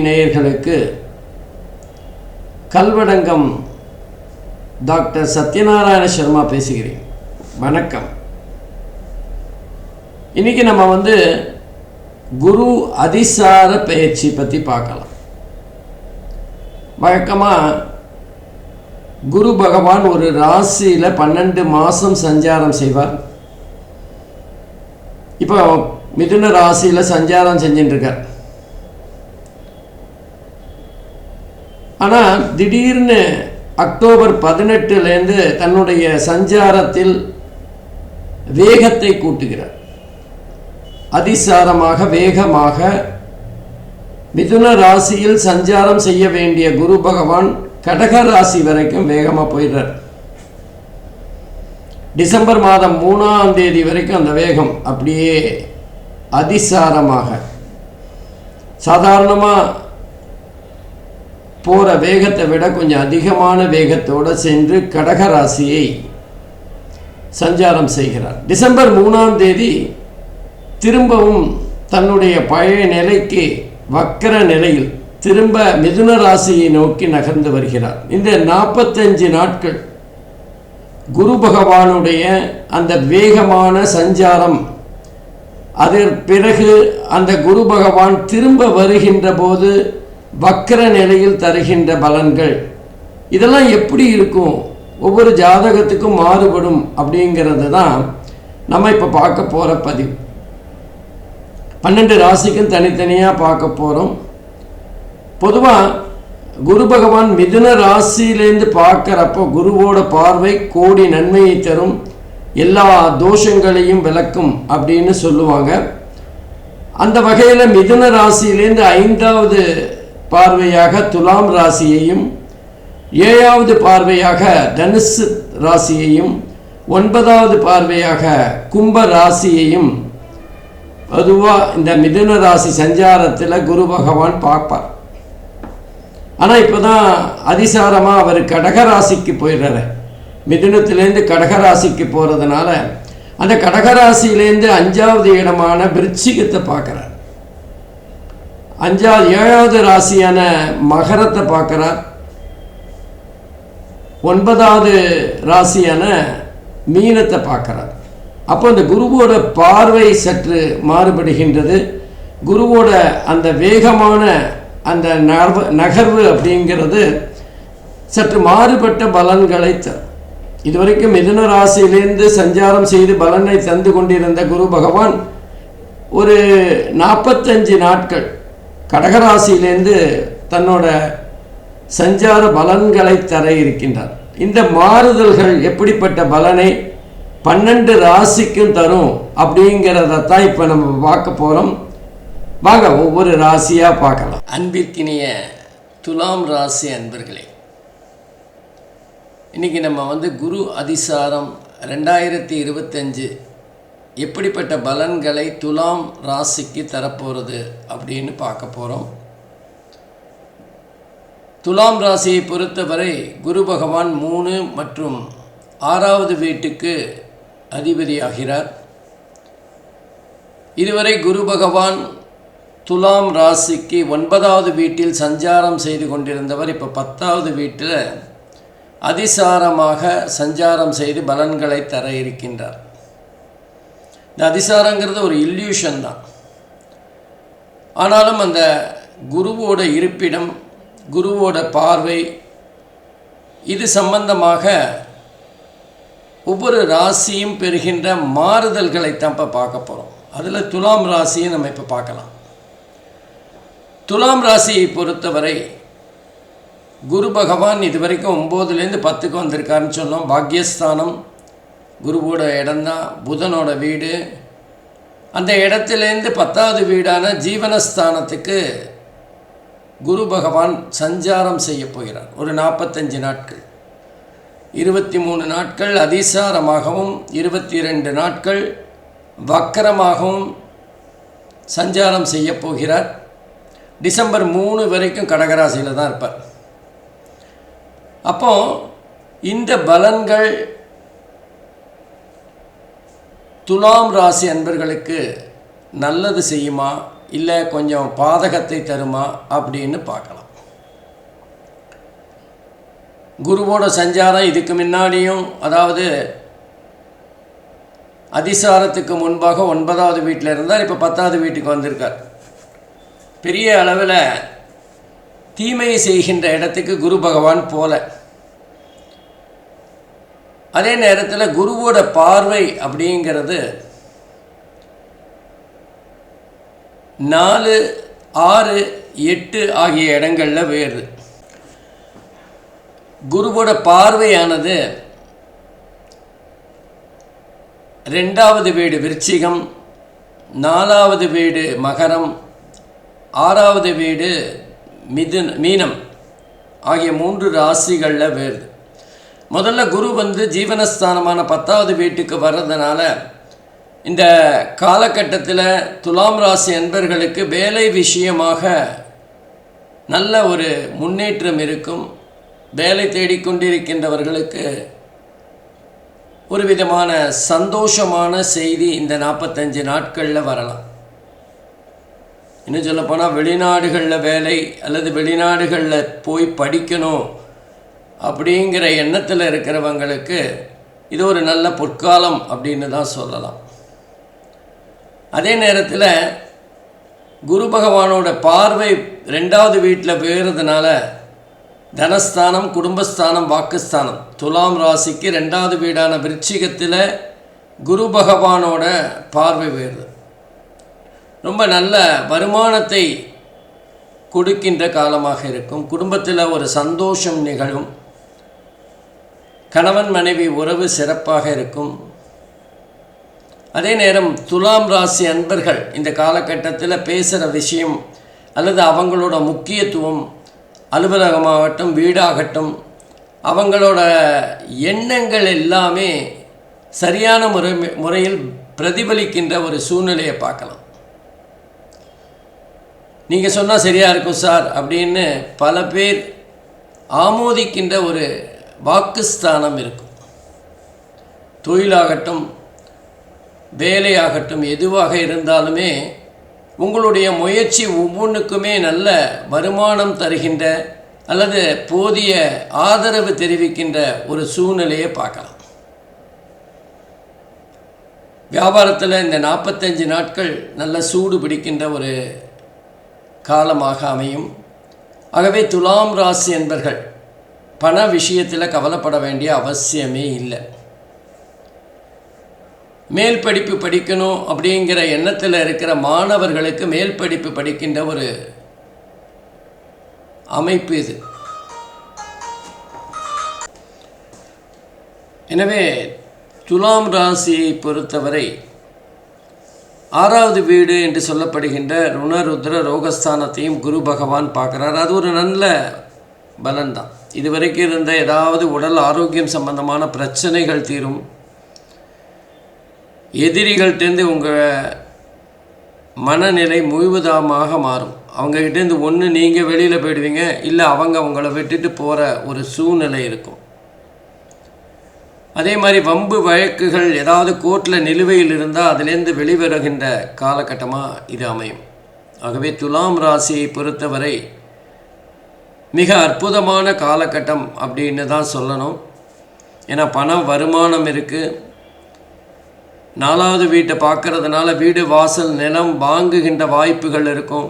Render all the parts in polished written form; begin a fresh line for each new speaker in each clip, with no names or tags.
நேயர்களுக்கு கல்வடங்கம் டாக்டர் சத்யநாராயண சர்மா பேசுகிறேன். வணக்கம். இன்னைக்கு நம்ம குரு அதிசார பயிற்சி பற்றி பார்க்கலாம். வழக்கமாக குரு பகவான் ஒரு ராசியில் 12 மாதம் சஞ்சாரம் செய்வார். இப்போ மிதுன ராசியில் சஞ்சாரம் செஞ்சுட்டு இருக்கார். ஆனால் திடீர்னு அக்டோபர் 18 தன்னுடைய சஞ்சாரத்தில் வேகத்தை கூட்டுகிறார். அதிசாரமாக வேகமாக மிதுன ராசியில் சஞ்சாரம் செய்ய வேண்டிய குரு பகவான் கடக ராசி வரைக்கும் வேகமாக போயிடுறார். டிசம்பர் மாதம் 3ஆம் தேதி வரைக்கும் அந்த வேகம் அப்படியே அதிசாரமாக சாதாரணமாக போகிற வேகத்தை விட கொஞ்சம் அதிகமான வேகத்தோடு சென்று கடக ராசியை சஞ்சாரம் செய்கிறார். டிசம்பர் 3ஆம் தேதி திரும்பவும் தன்னுடைய பழைய நிலைக்கு வக்கர நிலையில் திரும்ப மிதுன ராசியை நோக்கி நகர்ந்து வருகிறார். இந்த 45 நாட்கள் குரு பகவானுடைய அந்த வேகமான சஞ்சாரம், அதற்கு பிறகு அந்த குரு பகவான் திரும்ப வருகின்ற போது வக்கர நிலையில் தருகின்ற பலன்கள், இதெல்லாம் எப்படி இருக்கும், ஒவ்வொரு ஜாதகத்துக்கும் மாறுபடும் அப்படிங்கிறது தான் நம்ம இப்போ பார்க்க போகிற பதிவு. 12 ராசிக்கும் தனித்தனியாக பார்க்க போகிறோம். பொதுவாக குரு பகவான் மிதுன ராசியிலேருந்து பார்க்குறப்போ குருவோட பார்வை கோடி நன்மையை தரும், எல்லா தோஷங்களையும் விளக்கும் அப்படின்னு சொல்லுவாங்க. அந்த வகையில் மிதுன ராசியிலேருந்து 5வது பார்வையாக துலாம் ராசியையும், 7வது பார்வையாக தனுசு ராசியையும், 9வது பார்வையாக கும்ப ராசியையும் பொதுவாக இந்த மிதுன ராசி சஞ்சாரத்தில் குரு பகவான் பார்ப்பார். ஆனால் இப்போ தான் அதிசாரமாக அவர் கடகராசிக்கு போயிடுறாரு. மிதுனத்திலேருந்து கடகராசிக்கு போகிறதுனால அந்த கடகராசியிலேருந்து 5வது இடமான விருச்சிகத்தை பார்க்குறார். 7வது ராசியான மகரத்தை பார்க்குறார். 9வது ராசியான மீனத்தை பார்க்குறார். அப்போ அந்த குருவோட பார்வை சற்று மாறுபடுகின்றது. குருவோட அந்த வேகமான அந்த நகர்வு அப்படிங்கிறது சற்று மாறுபட்ட பலன்களை தரும். இதுவரைக்கும் மிதுன ராசியிலேருந்து சஞ்சாரம் செய்து பலனை தந்து கொண்டிருந்த குரு பகவான் ஒரு 45 நாட்கள் கடகராசியிலேருந்து தன்னோட சஞ்சார பலன்களை தர இருக்கின்றார். இந்த மாறுதல்கள் எப்படிப்பட்ட பலனை 12 ராசிக்கும் தரும் அப்படிங்கிறதான் இப்போ நம்ம பார்க்க போகிறோம். வாங்க ஒவ்வொரு ராசியாக பார்க்கலாம். அன்பிற்கினிய துலாம் ராசி அன்பர்களே, இன்றைக்கி நம்ம குரு அதிசாரம் 2025 எப்படிப்பட்ட பலன்களை துலாம் ராசிக்கு தரப்போகிறது அப்படின்னு பார்க்க போகிறோம். துலாம் ராசியை பொறுத்தவரை குரு பகவான் 3 மற்றும் 6வது வீட்டுக்கு அதிபதியாகிறார். இதுவரை குரு பகவான் துலாம் ராசிக்கு 9வது வீட்டில் சஞ்சாரம் செய்து கொண்டிருந்தவர் இப்போ 10வது வீட்டில் அதிசாரமாக சஞ்சாரம் செய்து பலன்களை தர இருக்கின்றார். இந்த அதிசாரங்கிறது ஒரு இல்யூஷன் தான். ஆனாலும் அந்த குருவோட இருப்பிடம், குருவோட பார்வை, இது சம்பந்தமாக ஒவ்வொரு ராசியும் பெறுகின்ற மாறுதல்களைத்தான் இப்போ பார்க்க போகிறோம். அதில் துலாம் ராசியை நம்ம இப்போ பார்க்கலாம். துலாம் ராசியை பொறுத்தவரை குரு பகவான் இதுவரைக்கும் 9லேருந்து 10க்கு வந்திருக்காருன்னு சொன்னோம். பாக்யஸ்தானம் குருவோட இடம்தான், புதனோட வீடு. அந்த இடத்துலேருந்து 10வது வீடான ஜீவனஸ்தானத்துக்கு குரு பகவான் சஞ்சாரம் செய்ய போகிறார். ஒரு 45 நாட்கள், 23 நாட்கள் அதிசாரமாகவும் 22 நாட்கள் வக்கரமாகவும் சஞ்சாரம் செய்ய போகிறார். டிசம்பர் 3 வரைக்கும் கடகராசியில் தான் இருப்பார். அப்போ இந்த பலன்கள் துலாம் ராசி அன்பர்களுக்கு நல்லது செய்யுமா இல்லை கொஞ்சம் பாதகத்தை தருமா அப்படின்னு பார்க்கலாம். குருவோட சஞ்சாரம் இதுக்கு முன்னாடியும், அதாவது அதிசாரத்துக்கு முன்பாக 9வது வீட்டில் இருந்தார், இப்போ 10வது வீட்டுக்கு வந்திருக்கார். பெரிய அளவில் தீமையை செய்கின்ற இடத்துக்கு குரு பகவான் போல. அதே நேரத்தில் குருவோட பார்வை அப்படிங்கிறது 4, 6, 8 ஆகிய இடங்களில் வேறு. குருவோட பார்வையானது 2வது வீடு விருச்சிகம், 4வது வீடு மகரம், 6வது வீடு மீனம் ஆகிய 3 ராசிகளில் வேறு. முதல்ல குரு ஜீவனஸ்தானமான 10வது வீட்டுக்கு வர்றதுனால இந்த காலகட்டத்தில் துலாம் ராசி அன்பர்களுக்கு வேலை விஷயமாக நல்ல ஒரு முன்னேற்றம் இருக்கும். வேலை தேடிக்கொண்டிருக்கின்றவர்களுக்கு ஒரு விதமான சந்தோஷமான செய்தி இந்த 45 நாட்களில் வரலாம். இன்னும் சொல்லப்போனால் வெளிநாடுகளில் வேலை அல்லது வெளிநாடுகளில் போய் படிக்கணும் அப்படிங்கிற எண்ணத்தில் இருக்கிறவங்களுக்கு இது ஒரு நல்ல பொற்காலம் அப்படின்னு தான் சொல்லலாம். அதே நேரத்தில் குரு பகவானோட பார்வை 2வது வீட்டில் வேறுறதுனால தனஸ்தானம், குடும்பஸ்தானம், வாக்குஸ்தானம், துலாம் ராசிக்கு 2வது வீடான விருச்சிகத்தில் குரு பகவானோட பார்வை வேறு. ரொம்ப நல்ல வருமானத்தை கொடுக்கின்ற காலமாக இருக்கும். குடும்பத்தில் ஒரு சந்தோஷம் நிகழும். கணவன் மனைவி உறவு சிறப்பாக இருக்கும். அதே நேரம் துலாம் ராசி அன்பர்கள் இந்த காலகட்டத்தில் பேசுகிற விஷயம் அல்லது அவங்களோட முக்கியத்துவம், அலுவலகமாகட்டும் வீடாகட்டும், அவங்களோட எண்ணங்கள் எல்லாமே சரியான முறையில் பிரதிபலிக்கின்ற ஒரு சூழ்நிலையை பார்க்கலாம். நீங்கள் சொன்னால் சரியாக இருக்கும் சார் அப்படின்னு பல பேர் ஆமோதிக்கின்ற ஒரு வாக்குஸ்தானம் இருக்கும். தொழிலாகட்டும் வேலையாகட்டும் எதுவாக இருந்தாலுமே உங்களுடைய முயற்சி ஒவ்வொன்றுக்குமே நல்ல வருமானம் தருகின்ற அல்லது போதிய ஆதரவு தெரிவிக்கின்ற ஒரு சூழ்நிலையை பார்க்கலாம். வியாபாரத்தில் இந்த 45 நாட்கள் நல்ல சூடு பிடிக்கின்ற ஒரு காலமாக அமையும். ஆகவே துலாம் ராசி என்பர்கள் பண விஷயத்தில் கவலைப்பட வேண்டிய அவசியமே இல்லை. மேல் படிப்பு படிக்கணும் அப்படிங்கிற எண்ணத்தில் இருக்கிற மாணவர்களுக்கு மேல் படிப்பு படிக்கின்ற ஒரு அமைப்பு இது. எனவே துலாம் ராசியை பொறுத்தவரை 6வது வீடு என்று சொல்லப்படுகின்ற ருணருத்ர ரோகஸ்தானத்தையும் குரு பகவான் பார்க்குறார். அது ஒரு நல்ல பலன்தான். இதுவரைக்கும் இருந்த ஏதாவது உடல் ஆரோக்கியம் சம்பந்தமான பிரச்சனைகள் தீரும். எதிரிகள்கிட்டேருந்து உங்கள் மனநிலை முழுவதமாக மாறும். அவங்ககிட்டேருந்து ஒன்று நீங்கள் வெளியில் போயிடுவீங்க, இல்லை அவங்க உங்களை விட்டுட்டு போகிற ஒரு சூழ்நிலை இருக்கும். அதே மாதிரி வம்பு வழக்குகள் ஏதாவது கோர்ட்டில் நிலுவையில் இருந்தால் அதிலேருந்து வெளிவருகின்ற காலகட்டமாக இது அமையும். ஆகவே துலாம் ராசியை பொறுத்தவரை மிக அற்புதமான காலகட்டம் அப்படின்னு தான் சொல்லணும். ஏன்னா பண வருமானம் இருக்குது. 4வது வீட்டை பார்க்கறதுனால வீடு வாசல் நிலம் வாங்குகின்ற வாய்ப்புகள் இருக்கும்.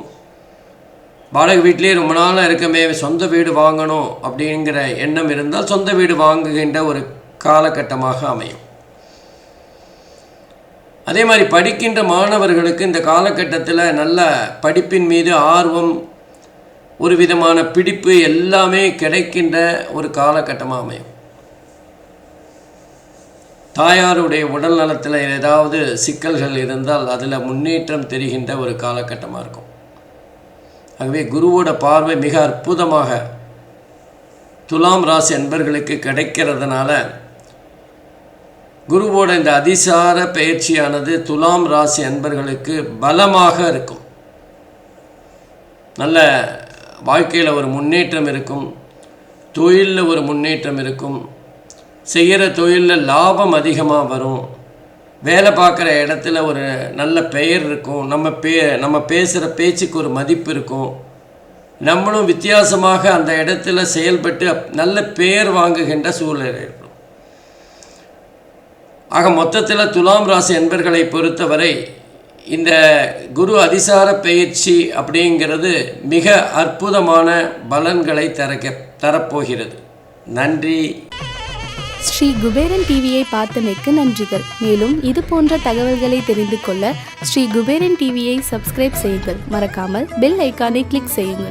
வாடகை வீட்டிலே ரொம்ப நாளாக இருக்கமே, சொந்த வீடு வாங்கணும் அப்படிங்கிற எண்ணம் இருந்தால் சொந்த வீடு வாங்குகின்ற ஒரு காலகட்டமாக அமையும். அதே மாதிரி படிக்கின்ற மாணவர்களுக்கு இந்த காலகட்டத்தில் நல்ல படிப்பின் மீது ஆர்வம், ஒரு விதமான பிடிப்பு எல்லாமே கிடைக்கின்ற ஒரு காலகட்டமாக அமையும். தாயாருடைய உடல் நலத்தில் ஏதாவது சிக்கல்கள் இருந்தால் அதில் முன்னேற்றம் தெரிகின்ற ஒரு காலகட்டமாக இருக்கும். ஆகவே குருவோட பார்வை மிக அற்புதமாக துலாம் ராசி அன்பர்களுக்கு கிடைக்கிறதுனால குருவோட இந்த அதிசார பயிற்சியானது துலாம் ராசி அன்பர்களுக்கு பலமாக இருக்கும். நல்ல வாழ்க்கையில் ஒரு முன்னேற்றம் இருக்கும். தொழிலில் ஒரு முன்னேற்றம் இருக்கும். செய்கிற தொழிலில் லாபம் அதிகமாக வரும். வேலை பார்க்குற இடத்துல ஒரு நல்ல பெயர் இருக்கும், நம்ம பேசுகிற பேச்சுக்கு ஒரு மதிப்பு இருக்கும், நம்மளும் வித்தியாசமாக அந்த இடத்துல செயல்பட்டு நல்ல பெயர் வாங்குகின்ற சூழ்நிலை இருக்கும். ஆக மொத்தத்தில் துலாம் ராசி என்பர்களை பொறுத்தவரை இந்த குரு அதிசார பயிற்சி அப்படிங்கிறது மிக அற்புதமான பலன்களை தரப்போகிறது. நன்றி.
ஸ்ரீ குபேரன் டிவியை பார்த்தமைக்கு நன்றிகள். மேலும் இது போன்ற தகவல்களை தெரிந்து கொள்ள ஸ்ரீ குபேரன் டிவியை சப்ஸ்கிரைப் செய்யுங்கள். மறக்காமல் பெல் ஐக்கானை கிளிக் செய்யுங்கள்.